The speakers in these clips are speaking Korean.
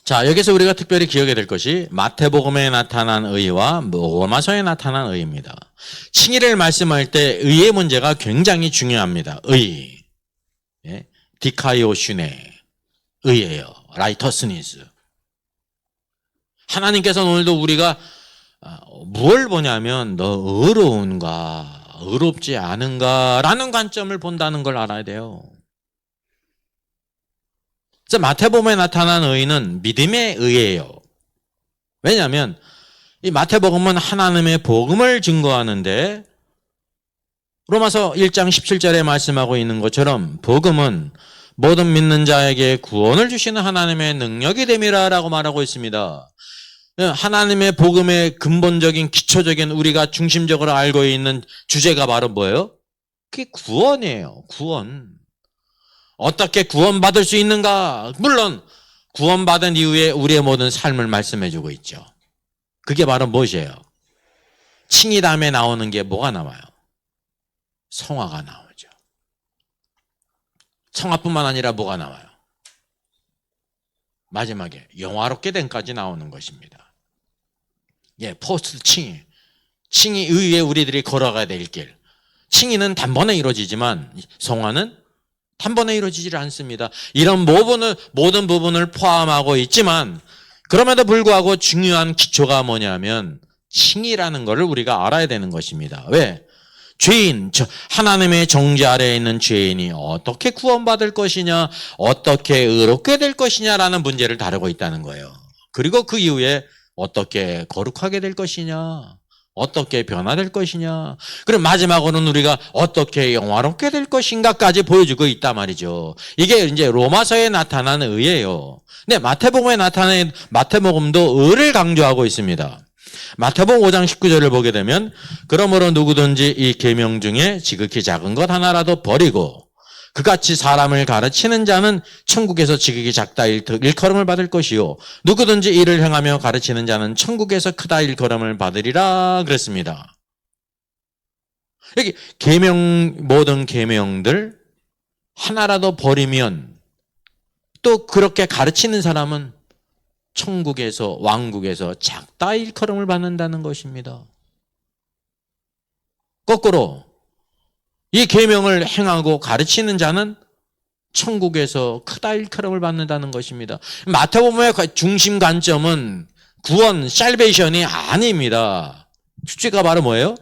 자, 여기서 우리가 특별히 기억해야 될 것이 마태복음에 나타난 의와 로마서에 나타난 의입니다. 칭의를 말씀할 때 의의 문제가 굉장히 중요합니다. 의. 예? 디카이오슈네. 의예요. 라이터스니스. 하나님께서는 오늘도 우리가 뭘 보냐면 너 의로운가, 의롭지 않은가라는 관점을 본다는 걸 알아야 돼요. 그래서 마태복음에 나타난 의는 믿음의 의예요. 왜냐하면 이 마태복음은 하나님의 복음을 증거하는데 로마서 1장 17절에 말씀하고 있는 것처럼 복음은 모든 믿는 자에게 구원을 주시는 하나님의 능력이 됨이라라고 말하고 있습니다. 하나님의 복음의 근본적인 기초적인 우리가 중심적으로 알고 있는 주제가 바로 뭐예요? 그게 구원이에요. 구원. 어떻게 구원받을 수 있는가? 물론 구원받은 이후에 우리의 모든 삶을 말씀해주고 있죠. 그게 바로 무엇이에요? 칭의 다음에 나오는 게 뭐가 나와요? 성화가 나오죠. 성화뿐만 아니라 뭐가 나와요? 마지막에 영화롭게 됨까지 나오는 것입니다. 예, 포스트 칭의. 칭의 이후에 우리들이 걸어가야 될 길. 칭의는 단번에 이루어지지만 성화는 단번에 이루어지질 않습니다. 이런 모든 부분을 포함하고 있지만 그럼에도 불구하고 중요한 기초가 뭐냐면 칭의라는 것을 우리가 알아야 되는 것입니다. 왜? 죄인, 하나님의 정죄 아래에 있는 죄인이 어떻게 구원받을 것이냐, 어떻게 의롭게 될 것이냐라는 문제를 다루고 있다는 거예요. 그리고 그 이후에 어떻게 거룩하게 될 것이냐, 어떻게 변화될 것이냐, 그리고 마지막으로는 우리가 어떻게 영화롭게 될 것인가까지 보여주고 있단 말이죠. 이게 이제 로마서에 나타난 의예요. 근데 마태복음에 나타난 마태복음도 의를 강조하고 있습니다. 마태복음 5장 19절을 보게 되면 그러므로 누구든지 이 계명 중에 지극히 작은 것 하나라도 버리고 그같이 사람을 가르치는 자는 천국에서 지극히 작다 일컬음을 받을 것이요 누구든지 이를 행하며 가르치는 자는 천국에서 크다 일컬음을 받으리라 그랬습니다. 여기 모든 계명들 하나라도 버리면 또 그렇게 가르치는 사람은 천국에서 왕국에서 작다 일컬음을 받는다는 것입니다. 거꾸로 이 계명을 행하고 가르치는 자는 천국에서 크다 일컬음을 받는다는 것입니다. 마태복음의 중심 관점은 구원, 살베이션이 아닙니다. 주제가 바로 뭐예요?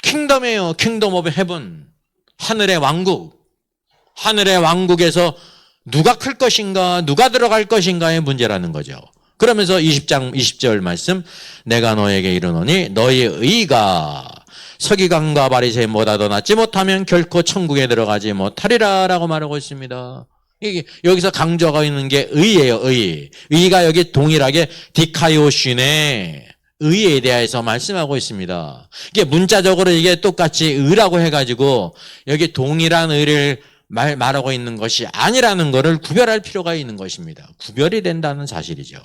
킹덤이에요. 킹덤 오브 헤븐. 하늘의 왕국. 하늘의 왕국에서 누가 클 것인가, 누가 들어갈 것인가의 문제라는 거죠. 그러면서 20장 20절 말씀, 내가 너에게 이르노니 너희의 의가 서기관과 바리새인보다 더 낫지 못하면 결코 천국에 들어가지 못하리라 라고 말하고 있습니다. 이게 여기서 강조하고 있는 게 의예요. 의. 의가 여기 동일하게 디카이오신의 의에 대해서 말씀하고 있습니다. 이게 문자적으로 이게 똑같이 의라고 해가지고 여기 동일한 의를 말하고 있는 것이 아니라는 것을 구별할 필요가 있는 것입니다. 구별이 된다는 사실이죠.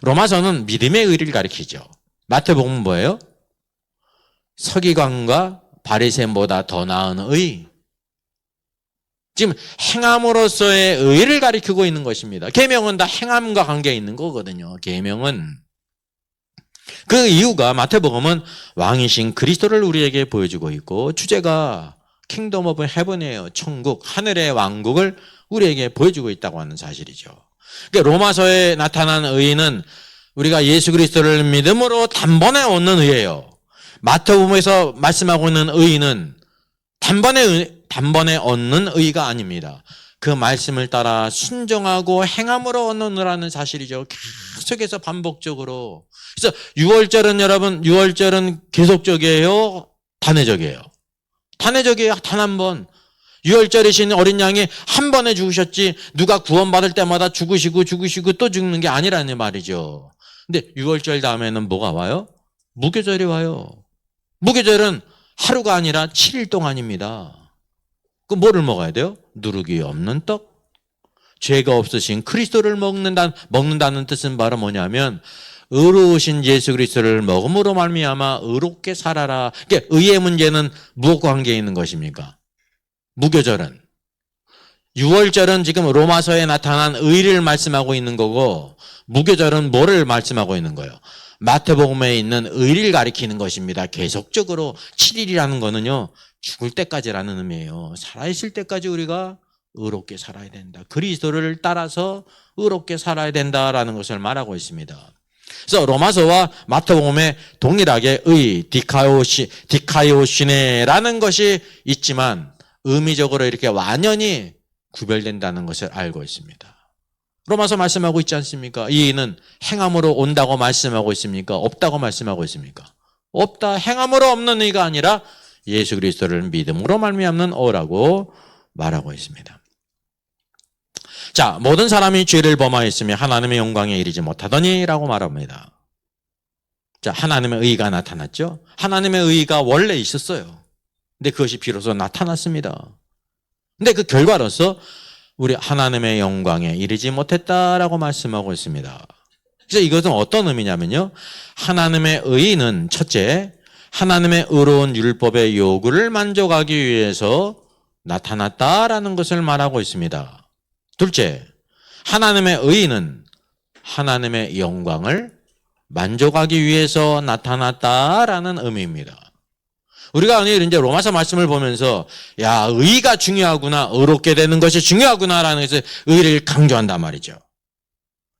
로마서는 믿음의 의를 가리키죠. 마태복음은 뭐예요? 서기관과 바리새인보다 더 나은 의. 지금 행함으로서의 의를 가리키고 있는 것입니다. 계명은 다 행함과 관계 있는 거거든요. 계명은. 그 이유가 마태복음은 왕이신 그리스도를 우리에게 보여주고 있고 주제가 킹덤 오브 헤븐이에요. 천국, 하늘의 왕국을 우리에게 보여주고 있다고 하는 사실이죠. 그러니까 로마서에 나타난 의는 우리가 예수 그리스도를 믿음으로 단번에 얻는 의예요. 마태복음에서 말씀하고 있는 의는 단번에 얻는 의가 아닙니다. 그 말씀을 따라 순종하고 행함으로 얻는 의라는 사실이죠. 계속해서 반복적으로. 그래서 6월절은 여러분, 6월절은 계속적이에요? 단회적이에요? 단회적이에요. 단 한 번. 6월절이신 어린 양이 한 번에 죽으셨지 누가 구원받을 때마다 죽으시고 또 죽는 게 아니라는 말이죠. 근데 6월절 다음에는 뭐가 와요? 무교절이 와요. 무교절은 하루가 아니라 7일 동안입니다. 그럼 뭐를 먹어야 돼요? 누룩이 없는 떡? 죄가 없으신 그리스도를 먹는다는 뜻은 바로 뭐냐면 의로우신 예수 그리스도를 먹음으로 말미암아 의롭게 살아라. 그러니까 의의 문제는 무엇과 관계 있는 것입니까? 무교절은 유월절은 지금 로마서에 나타난 의를 말씀하고 있는 거고, 무교절은 뭐를 말씀하고 있는 거예요? 마태복음에 있는 의를 가리키는 것입니다. 계속적으로 7일이라는 거는요, 죽을 때까지라는 의미예요. 살아있을 때까지 우리가 의롭게 살아야 된다. 그리스도를 따라서 의롭게 살아야 된다라는 것을 말하고 있습니다. 그래서 로마서와 마태복음에 동일하게 의, 디카이오시네라는 것이 있지만 의미적으로 이렇게 완연히 구별된다는 것을 알고 있습니다. 로마서 말씀하고 있지 않습니까? 이 의는 행함으로 온다고 말씀하고 있습니까? 없다고 말씀하고 있습니까? 없다. 행함으로 없는 의가 아니라 예수 그리스도를 믿음으로 말미암는 의라고 말하고 있습니다. 자, 모든 사람이 죄를 범하였으며 하나님의 영광에 이르지 못하더니라고 말합니다. 자, 하나님의 의가 나타났죠? 하나님의 의가 원래 있었어요. 근데 그것이 비로소 나타났습니다. 근데 그 결과로서 우리 하나님의 영광에 이르지 못했다라고 말씀하고 있습니다. 그래서 이것은 어떤 의미냐면요. 하나님의 의는 첫째, 하나님의 의로운 율법의 요구를 만족하기 위해서 나타났다라는 것을 말하고 있습니다. 둘째, 하나님의 의는 하나님의 영광을 만족하기 위해서 나타났다라는 의미입니다. 우리가 이제 로마서 말씀을 보면서 야, 의가 중요하구나, 의롭게 되는 것이 중요하구나라는 것을 의를 강조한단 말이죠.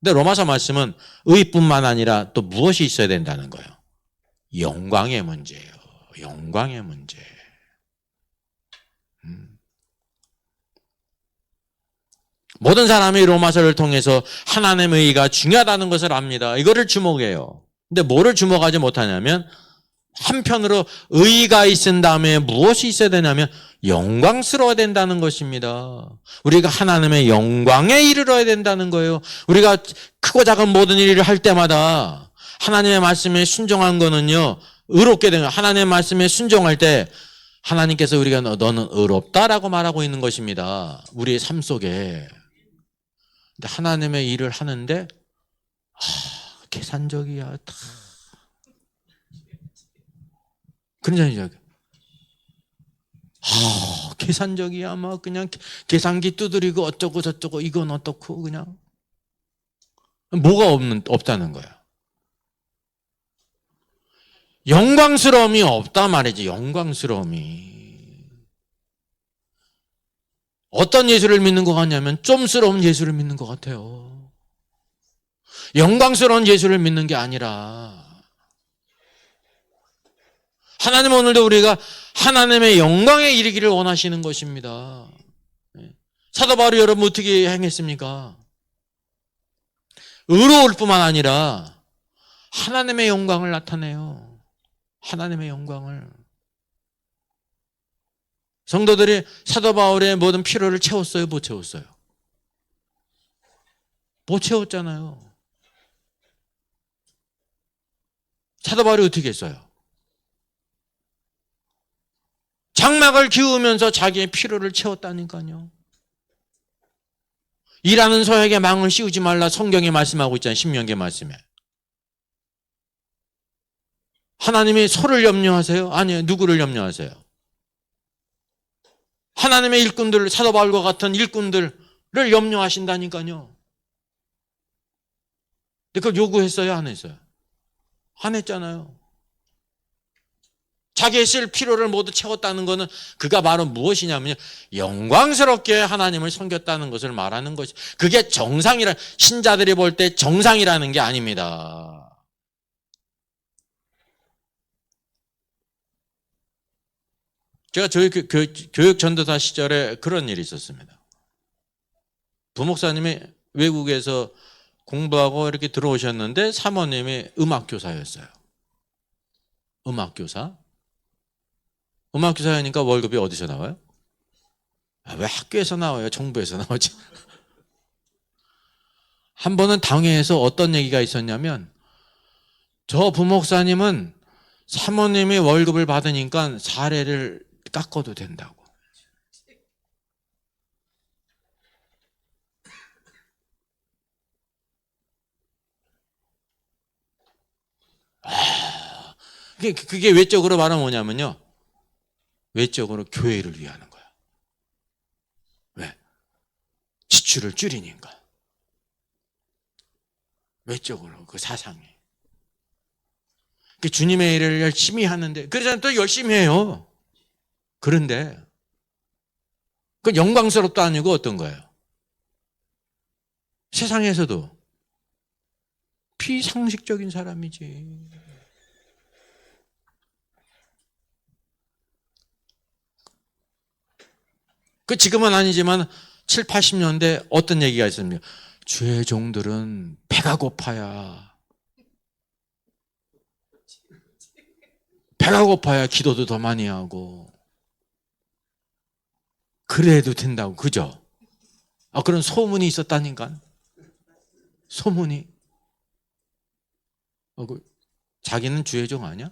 근데 로마서 말씀은 의뿐만 아니라 또 무엇이 있어야 된다는 거예요? 영광의 문제예요. 영광의 문제. 모든 사람이 로마서를 통해서 하나님의 의가 중요하다는 것을 압니다. 이거를 주목해요. 근데 뭐를 주목하지 못하냐면 한편으로 의가 있은 다음에 무엇이 있어야 되냐면 영광스러워야 된다는 것입니다. 우리가 하나님의 영광에 이르러야 된다는 거예요. 우리가 크고 작은 모든 일을 할 때마다 하나님의 말씀에 순종한 거는요, 의롭게 되는, 하나님의 말씀에 순종할 때 하나님께서 우리가 너는 의롭다라고 말하고 있는 것입니다. 우리의 삶 속에. 근데 하나님의 일을 하는데 계산적이야. 그런 계산적이야. 막 그냥 계산기 두드리고 어쩌고 저쩌고 이건 어떻고 그냥 뭐가 없다는 거야. 영광스러움이 없단 말이지. 영광스러움이. 어떤 예수를 믿는 것 같냐면 좀스러운 예수를 믿는 것 같아요. 영광스러운 예수를 믿는 게 아니라 하나님 오늘도 우리가 하나님의 영광에 이르기를 원하시는 것입니다. 사도 바울이 여러분 어떻게 행했습니까? 의로울 뿐만 아니라 하나님의 영광을 나타내요. 하나님의 영광을. 성도들이 사도 바울의 모든 필요를 채웠어요? 못 채웠어요? 못 채웠잖아요. 사도 바울이 어떻게 했어요? 장막을 기우면서 자기의 필요를 채웠다니까요. 일하는 소에게 망을 씌우지 말라 성경에 말씀하고 있잖아요. 신명기 말씀에. 하나님이 소를 염려하세요? 아니요. 누구를 염려하세요? 하나님의 일꾼들, 사도 바울과 같은 일꾼들을 염려하신다니까요. 근데 그걸 요구했어요? 안 했어요? 안 했잖아요. 자기의 쓸 필요를 모두 채웠다는 것은 그가 바로 무엇이냐면요, 영광스럽게 하나님을 섬겼다는 것을 말하는 것이, 그게 정상이라, 신자들이 볼 때 정상이라는 게 아닙니다. 제가 저희 교육 전도사 시절에 그런 일이 있었습니다. 부목사님이 외국에서 공부하고 이렇게 들어오셨는데 사모님이 음악교사였어요. 음악교사. 음악교사니까 월급이 어디서 나와요? 왜 학교에서 나와요? 정부에서 나오지. 한 번은 당회에서 어떤 얘기가 있었냐면, 저 부목사님은 사모님이 월급을 받으니까 사례를 깎아도 된다고. 그게 외적으로 말하면 뭐냐면요, 외적으로 교회를 위하는 거야. 왜? 주를 줄이니까. 외적으로 그 사상이. 그 주님의 일을 열심히 하는데, 그러잖아요. 또 열심히 해요. 그런데 그건 영광스럽도 아니고 어떤 거예요? 세상에서도 비상식적인 사람이지. 그 지금은 아니지만 7, 80년대 어떤 얘기가 있습니까? 주의 종들은 배가 고파야 기도도 더 많이 하고 그래도 된다고. 그죠? 그런 소문이 있었다니까. 소문이. 자기는 주의 종 아니야?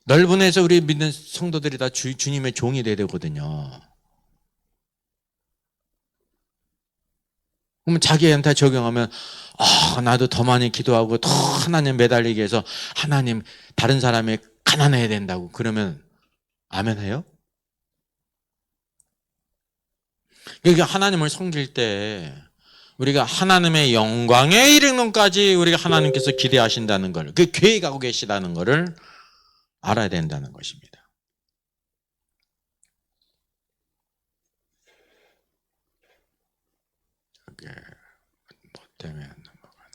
넓은 데서 우리 믿는 성도들이 다 주님의 종이 돼야 되거든요. 그러면 자기한테 적용하면 나도 더 많이 기도하고 더 하나님 매달리기 위해서 하나님 다른 사람이 가난해야 된다고. 그러면 아멘 해요? 그러니까 하나님을 섬길 때 우리가 하나님의 영광에 이르는 것까지 우리가 하나님께서 기대하신다는 걸, 그 계획하고 계시다는 것을 알아야 된다는 것입니다. 이게 뭐 때문에 안 넘어가나.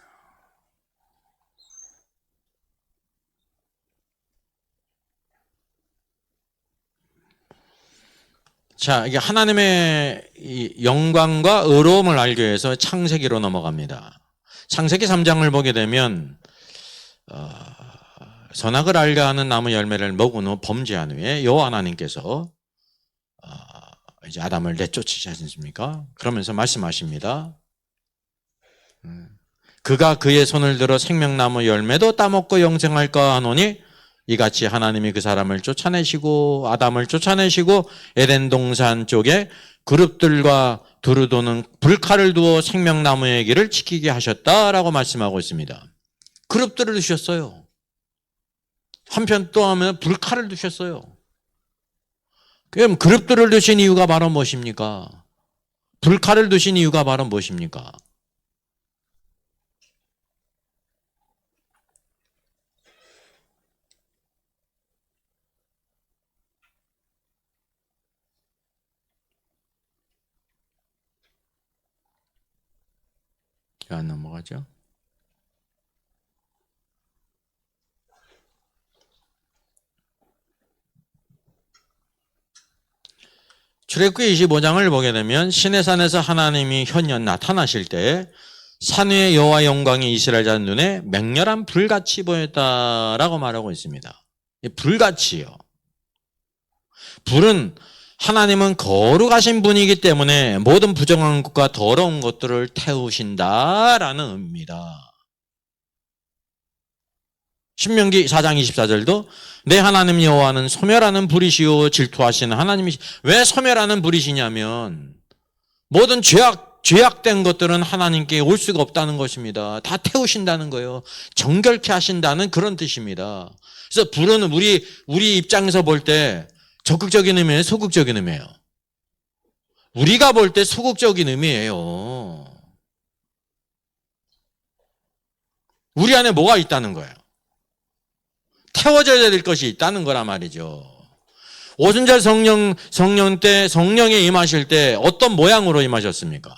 자, 이게 하나님의 이 영광과 의로움을 알기 위해서 창세기로 넘어갑니다. 창세기 3장을 보게 되면 선악을 알게 하는 나무 열매를 먹은 후 범죄한 후에 여호와 하나님께서 이제 아담을 내쫓으시지 않습니까? 그러면서 말씀하십니다. 그가 그의 손을 들어 생명나무 열매도 따먹고 영생할까 하노니 이같이 하나님이 그 사람을 쫓아내시고 아담을 쫓아내시고 에덴 동산 쪽에 그룹들과 두루 도는 불칼을 두어 생명나무의 길을 지키게 하셨다라고 말씀하고 있습니다. 그룹들을 두셨어요. 한편 또 하면 불칼을 두셨어요. 그럼 그룹들을 두신 이유가 바로 무엇입니까? 불칼을 두신 이유가 바로 무엇입니까? 안 넘어가죠? 출애굽기 25장을 보게 되면 시내산에서 하나님이 현현 나타나실 때 산 위에 여호와 영광이 이스라엘 자들 눈에 맹렬한 불같이 보였다라고 말하고 있습니다. 불같이요. 불은 하나님은 거룩하신 분이기 때문에 모든 부정한 것과 더러운 것들을 태우신다라는 의미입니다. 신명기 4장 24절도 내 하나님 여호와는 소멸하는 불이시오 질투하시는 하나님이시. 왜 소멸하는 불이시냐면 모든 죄악된 것들은 하나님께 올 수가 없다는 것입니다. 다 태우신다는 거예요. 정결케 하신다는 그런 뜻입니다. 그래서 불은 우리 입장에서 볼 때 적극적인 의미예요, 소극적인 의미예요? 우리가 볼 때 소극적인 의미예요. 우리 안에 뭐가 있다는 거예요? 태워져야 될 것이 있다는 거란 말이죠. 오순절 성령 때 성령에 임하실 때 어떤 모양으로 임하셨습니까?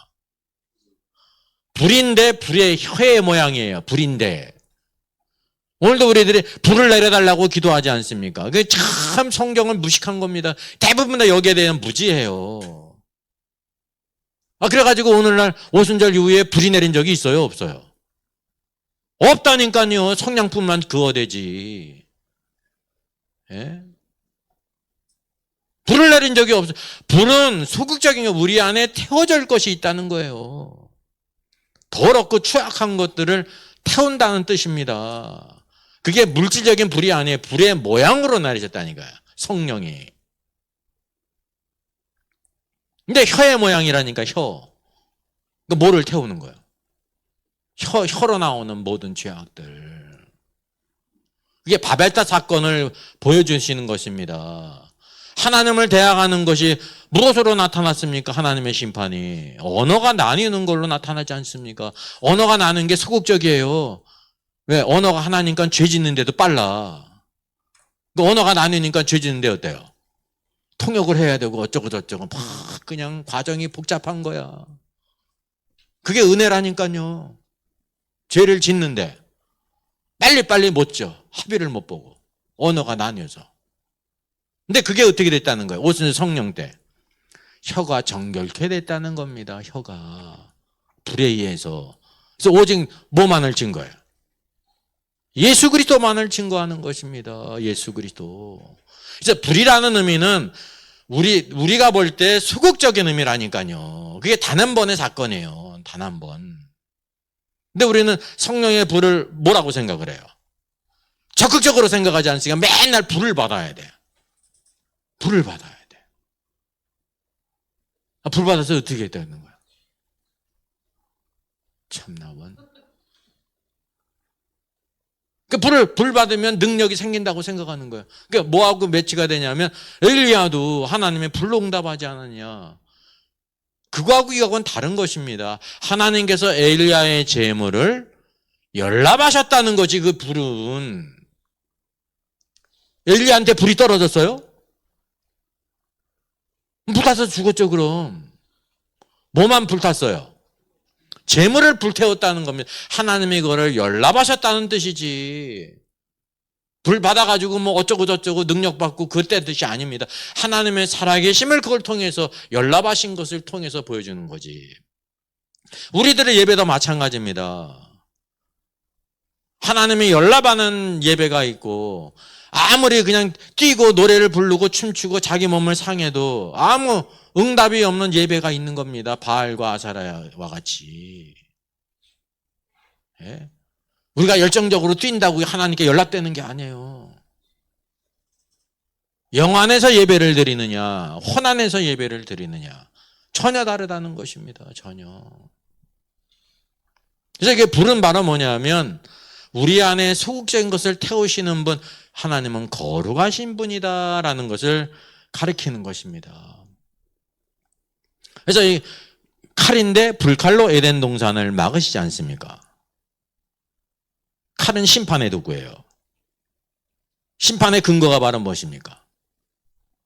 불인데 불의 혀의 모양이에요. 불인데. 오늘도 우리들이 불을 내려달라고 기도하지 않습니까? 그게 참 성경을 무식한 겁니다. 대부분 다 여기에 대한 무지해요. 그래가지고 오늘날 오순절 이후에 불이 내린 적이 있어요? 없어요? 없다니까요. 성냥불만 그어대지. 예? 불을 내린 적이 없어요. 불은 소극적인 거 우리 안에 태워질 것이 있다는 거예요. 더럽고 추악한 것들을 태운다는 뜻입니다. 그게 물질적인 불이 아니에요. 불의 모양으로 내리셨다니까요. 성령이. 근데 혀의 모양이라니까 혀. 뭐를 태우는 거예요? 혀로 나오는 모든 죄악들. 이게 바벨탑 사건을 보여주시는 것입니다. 하나님을 대항하는 것이 무엇으로 나타났습니까? 하나님의 심판이 언어가 나뉘는 걸로 나타나지 않습니까? 언어가 나누는 게 소극적이에요. 왜? 언어가 하나니까 죄 짓는데도 빨라. 그 언어가 나뉘니까 죄 짓는데 어때요? 통역을 해야 되고 어쩌고 저쩌고 막 그냥 과정이 복잡한 거야. 그게 은혜라니까요. 죄를 짓는데 빨리빨리 못 져. 합의를 못 보고 언어가 나뉘어서. 근데 그게 어떻게 됐다는 거예요? 오순절 성령 때 혀가 정결케 됐다는 겁니다. 혀가 불에 의해서. 그래서 오직 뭐만을 증거해요? 예수 그리스도만을 증거하는 것입니다. 예수 그리스도. 그래서 불이라는 의미는 우리가 볼 때 소극적인 의미라니까요. 그게 단 한 번의 사건이에요. 단 한 번. 근데 우리는 성령의 불을 뭐라고 생각을 해요? 적극적으로 생각하지 않으니까 맨날 불을 받아야 돼. 불을 받아야 돼. 불 받아서 어떻게 되는 거야? 참나 원. 불 받으면 능력이 생긴다고 생각하는 거예요. 그러니까 뭐하고 매치가 되냐면 엘리야도 하나님의 불로 응답하지 않았냐. 그거하고 이거하고는 다른 것입니다. 하나님께서 엘리야의 재물을 연락하셨다는 거지. 그 불은 엘리야한테 불이 떨어졌어요? 불타서 죽었죠. 그럼 뭐만 불탔어요? 재물을 불태웠다는 겁니다. 하나님이 그거를 연락하셨다는 뜻이지. 불 받아가지고 뭐 어쩌고 저쩌고 능력받고 그때 뜻이 아닙니다. 하나님의 살아계심을 그걸 통해서 연락하신 것을 통해서 보여주는 거지. 우리들의 예배도 마찬가지입니다. 하나님이 연락하는 예배가 있고 아무리 그냥 뛰고 노래를 부르고 춤추고 자기 몸을 상해도 아무 응답이 없는 예배가 있는 겁니다. 바알과 아사라와 같이. 예? 우리가 열정적으로 뛴다고 하나님께 연락되는 게 아니에요. 영 안에서 예배를 드리느냐, 혼 안에서 예배를 드리느냐 전혀 다르다는 것입니다. 전혀. 그래서 이게 불은 바로 뭐냐면 우리 안에 소극적인 것을 태우시는 분, 하나님은 거룩하신 분이다라는 것을 가리키는 것입니다. 그래서 이 칼인데 불칼로 에덴 동산을 막으시지 않습니까? 칼은 심판의 도구예요. 심판의 근거가 바로 무엇입니까?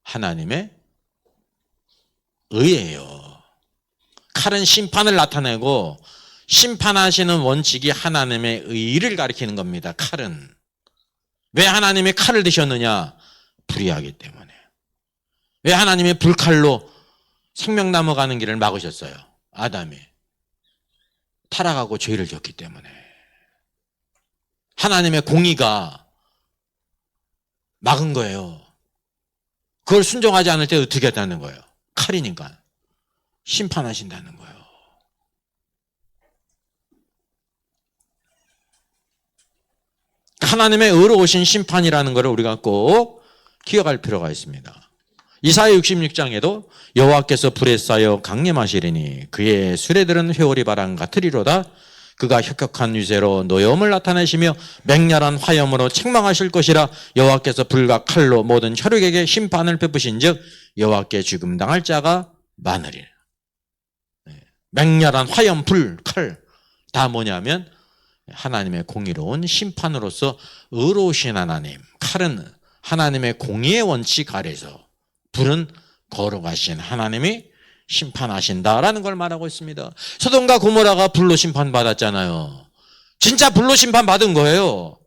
하나님의 의예요. 칼은 심판을 나타내고 심판하시는 원칙이 하나님의 의를 가리키는 겁니다. 칼은. 왜 하나님이 칼을 드셨느냐? 불의하기 때문에. 왜 하나님이 불칼로 생명나무 가는 길을 막으셨어요? 아담이 타락하고 죄를 졌기 때문에. 하나님의 공의가 막은 거예요. 그걸 순종하지 않을 때 어떻게 했다는 거예요? 칼이니까 심판하신다는 거예요. 하나님의 의로우신 심판이라는 것을 우리가 꼭 기억할 필요가 있습니다. 이사야 66장에도 여호와께서 불에 쌓여 강림하시리니 그의 수레들은 회오리 바람 같으리로다. 그가 혁혁한 유세로 노여움을 나타내시며 맹렬한 화염으로 책망하실 것이라. 여호와께서 불과 칼로 모든 혈육에게 심판을 베푸신즉 여호와께 죽음당할 자가 많으리라. 맹렬한 화염, 불, 칼 다 뭐냐면 하나님의 공의로운 심판으로서 의로우신 하나님. 칼은 하나님의 공의의 원칙 아래서, 불은 거룩하신 하나님이 심판하신다라는 걸 말하고 있습니다. 소돔과 고모라가 불로 심판받았잖아요. 진짜 불로 심판받은 거예요.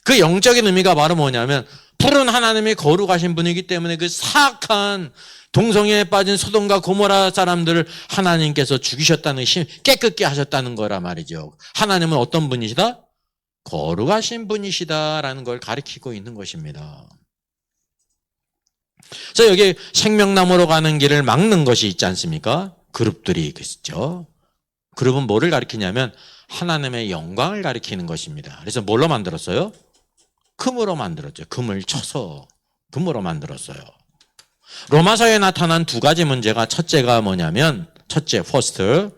그 영적인 의미가 바로 뭐냐면 불은 하나님이 거룩하신 분이기 때문에 그 사악한 동성애에 빠진 소돔과 고모라 사람들을 하나님께서 죽이셨다는, 깨끗게 하셨다는 거라 말이죠. 하나님은 어떤 분이시다? 거룩하신 분이시다라는 걸 가리키고 있는 것입니다. 그래서 여기 생명나무로 가는 길을 막는 것이 있지 않습니까? 그룹들이 있죠. 그룹은 뭐를 가리키냐면 하나님의 영광을 가리키는 것입니다. 그래서 뭘로 만들었어요? 금으로 만들었죠. 금을 쳐서 금으로 만들었어요. 로마서에 나타난 두 가지 문제가, 첫째가 뭐냐면, 첫째, 퍼스트.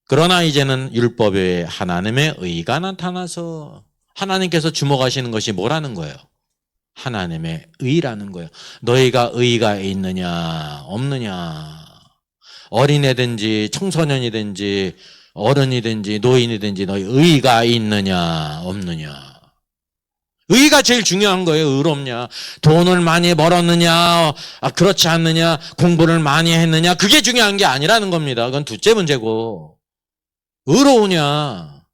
그러나 이제는 율법에 하나님의 의가 나타나서, 하나님께서 주목하시는 것이 뭐라는 거예요? 하나님의 의라는 거예요. 너희가 의가 있느냐 없느냐. 어린애든지 청소년이든지 어른이든지 노인이든지 너희 의가 있느냐 없느냐. 의가 제일 중요한 거예요. 의롭냐. 돈을 많이 벌었느냐 그렇지 않느냐. 공부를 많이 했느냐. 그게 중요한 게 아니라는 겁니다. 그건 둘째 문제고. 의로우냐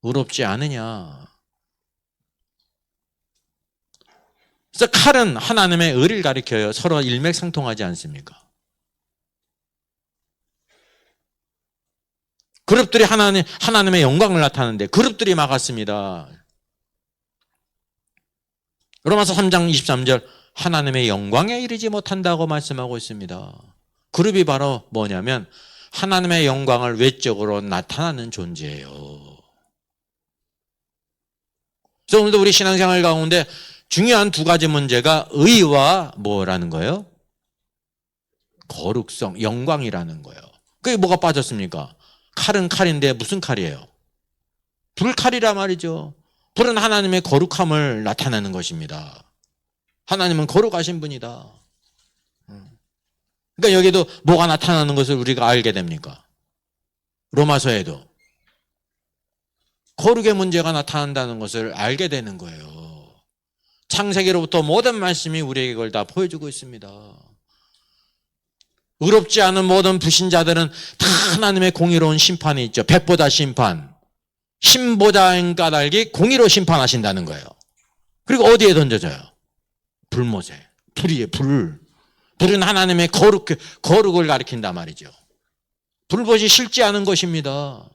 의롭지 않으냐. 그래서 칼은 하나님의 의를 가리켜요. 서로 일맥상통하지 않습니까? 그룹들이 하나님의 영광을 나타내는데 그룹들이 막았습니다. 로마서 3장 23절 하나님의 영광에 이르지 못한다고 말씀하고 있습니다. 그룹이 바로 뭐냐면 하나님의 영광을 외적으로 나타나는 존재예요. 그래서 오늘도 우리 신앙생활 가운데 중요한 두 가지 문제가 의와 뭐라는 거예요? 거룩성, 영광이라는 거예요. 그게 뭐가 빠졌습니까? 칼은 칼인데 무슨 칼이에요? 불칼이라 말이죠. 불은 하나님의 거룩함을 나타내는 것입니다. 하나님은 거룩하신 분이다. 그러니까 여기도 뭐가 나타나는 것을 우리가 알게 됩니까? 로마서에도 거룩의 문제가 나타난다는 것을 알게 되는 거예요. 창세기로부터 모든 말씀이 우리에게 그걸 다 보여주고 있습니다. 의롭지 않은 모든 불신자들은 다 하나님의 공의로운 심판이 있죠. 백보다 심판, 신보다인 까닭이 공의로 심판하신다는 거예요. 그리고 어디에 던져져요? 불못에. 불이에요. 불은 하나님의 거룩을 가리킨단 말이죠. 불못이 싫지 않은 것입니다.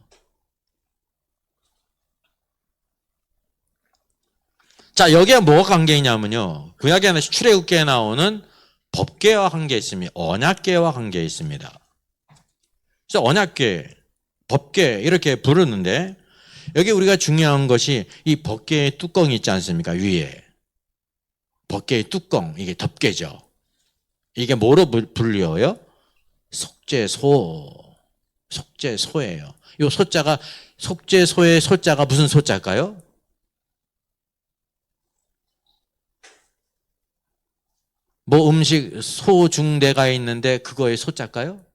자, 여기에 뭐가 관계있냐면요. 구약의 출애굽기에 나오는 법궤와 관계 있습니다. 언약궤와 관계 있습니다. 그래서 언약궤, 법궤 이렇게 부르는데 여기 우리가 중요한 것이 이 법궤의 뚜껑이 있지 않습니까? 위에. 법궤의 뚜껑, 이게 덮개죠. 이게 뭐로 불려요? 속죄소예요. 이 소자가 속죄소의 소자가 무슨 소자일까요? 뭐 음식 소중대가 있는데 그거의 소자일까요?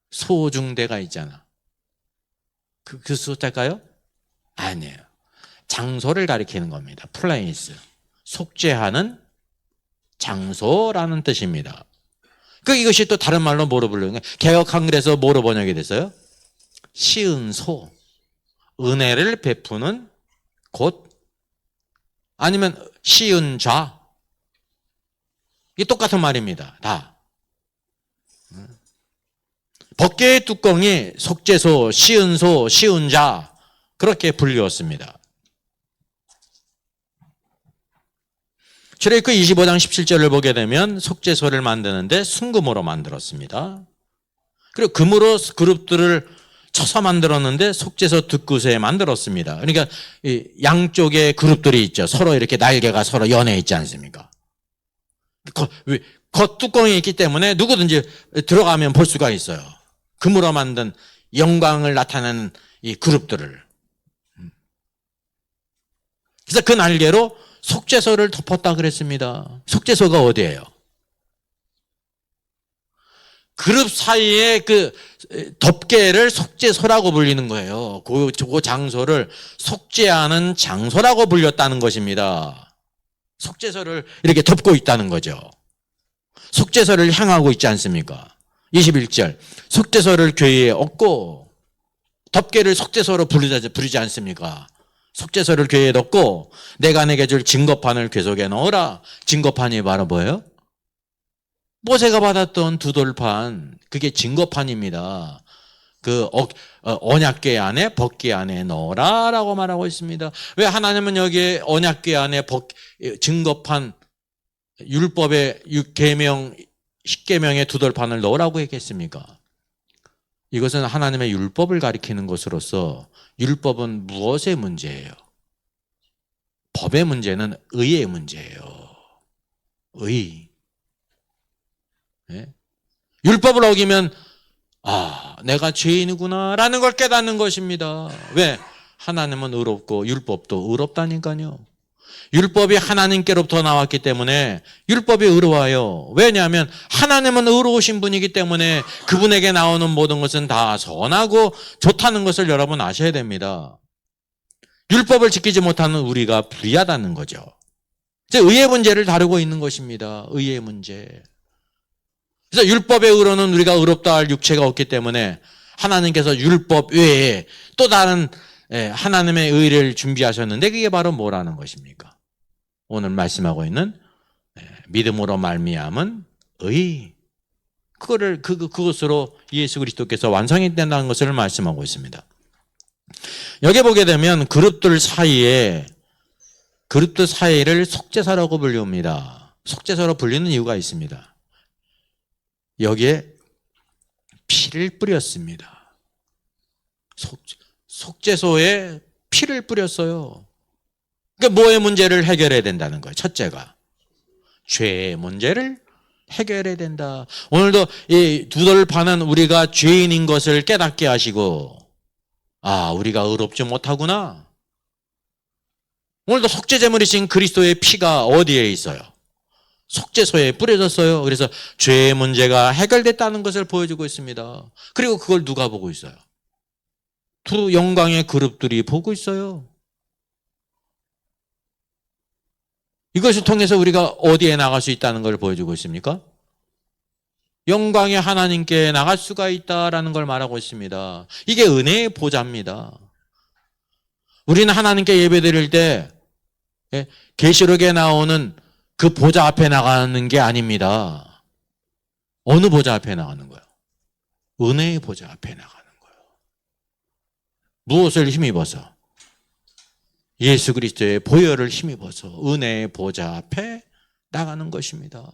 소중대가 있잖아. 그 소자일까요? 아니에요. 장소를 가리키는 겁니다. 플레이스. 속죄하는 장소라는 뜻입니다. 이것이 또 다른 말로 뭐로 불리는 거예요? 개역 한글에서 뭐로 번역이 됐어요? 시은소. 은혜를 베푸는 곳. 아니면 시은좌. 이게 똑같은 말입니다. 다. 법궤의 뚜껑이 속죄소, 시은소, 시은좌 그렇게 불리웠습니다. 출애굽기 25장 17절을 보게 되면 속죄소를 만드는데 순금으로 만들었습니다. 그리고 금으로 그룹들을 쳐서 만들었는데 속죄소 뒷구세에 만들었습니다. 그러니까 양쪽에 그룹들이 있죠. 서로 이렇게 날개가 서로 연해 있지 않습니까? 겉뚜껑이 있기 때문에 누구든지 들어가면 볼 수가 있어요. 금으로 만든 영광을 나타내는 이 그룹들을. 그래서 그 날개로 속죄소를 덮었다 그랬습니다. 속죄소가 어디예요? 그룹 사이에 그 덮개를 속죄소라고 불리는 거예요. 그 장소를 속죄하는 장소라고 불렸다는 것입니다. 속죄소를 이렇게 덮고 있다는 거죠. 속죄소를 향하고 있지 않습니까? 21절 속죄소를 교회에 얻고 덮개를 속죄소로 부르지 않습니까? 속죄소를 교회에 넣고 내가 내게 줄 증거판을 궤속에 넣어라. 증거판이 바로 뭐예요? 모세가 받았던 두 돌판, 그게 증거판입니다. 그 언약궤 안에 법궤 안에 넣어라 라고 말하고 있습니다. 왜 하나님은 여기에 언약궤 안에 증거판, 율법의 6계명 10계명의 두 돌판을 넣으라고 했겠습니까? 이것은 하나님의 율법을 가리키는 것으로서 율법은 무엇의 문제예요? 법의 문제는 의의 문제예요. 의. 네? 율법을 어기면 내가 죄인이구나 라는 걸 깨닫는 것입니다. 왜? 하나님은 의롭고 율법도 의롭다니까요. 율법이 하나님께로부터 나왔기 때문에 율법이 의로워요. 왜냐하면 하나님은 의로우신 분이기 때문에 그분에게 나오는 모든 것은 다 선하고 좋다는 것을 여러분 아셔야 됩니다. 율법을 지키지 못하는 우리가 불의하다는 거죠. 의의 문제를 다루고 있는 것입니다. 의의 문제. 그래서 율법의 의로는 우리가 의롭다 할 육체가 없기 때문에 하나님께서 율법 외에 또 다른 하나님의 의를 준비하셨는데 그게 바로 뭐라는 것입니까? 오늘 말씀하고 있는 믿음으로 말미암은 의. 그것으로 예수 그리스도께서 완성이 된다는 것을 말씀하고 있습니다. 여기 보게 되면 그룹들 사이를 속죄사라고 불립니다. 속죄사로 불리는 이유가 있습니다. 여기에 피를 뿌렸습니다. 속죄소에 피를 뿌렸어요. 그러니까 뭐의 문제를 해결해야 된다는 거예요. 첫째가 죄의 문제를 해결해야 된다. 오늘도 이 두덜 파는 우리가 죄인인 것을 깨닫게 하시고 우리가 의롭지 못하구나. 오늘도 속죄제물이신 그리스도의 피가 어디에 있어요? 속죄소에 뿌려졌어요. 그래서 죄의 문제가 해결됐다는 것을 보여주고 있습니다. 그리고 그걸 누가 보고 있어요? 두 영광의 그룹들이 보고 있어요. 이것을 통해서 우리가 어디에 나갈 수 있다는 걸 보여주고 있습니까? 영광의 하나님께 나갈 수가 있다라는 걸 말하고 있습니다. 이게 은혜의 보좌입니다. 우리는 하나님께 예배드릴 때 계시록에 나오는 그 보좌 앞에 나가는 게 아닙니다. 어느 보좌 앞에 나가는 거예요? 은혜의 보좌 앞에 나가는 거예요. 무엇을 힘입어서? 예수 그리스도의 보혈을 힘입어서 은혜의 보좌 앞에 나가는 것입니다.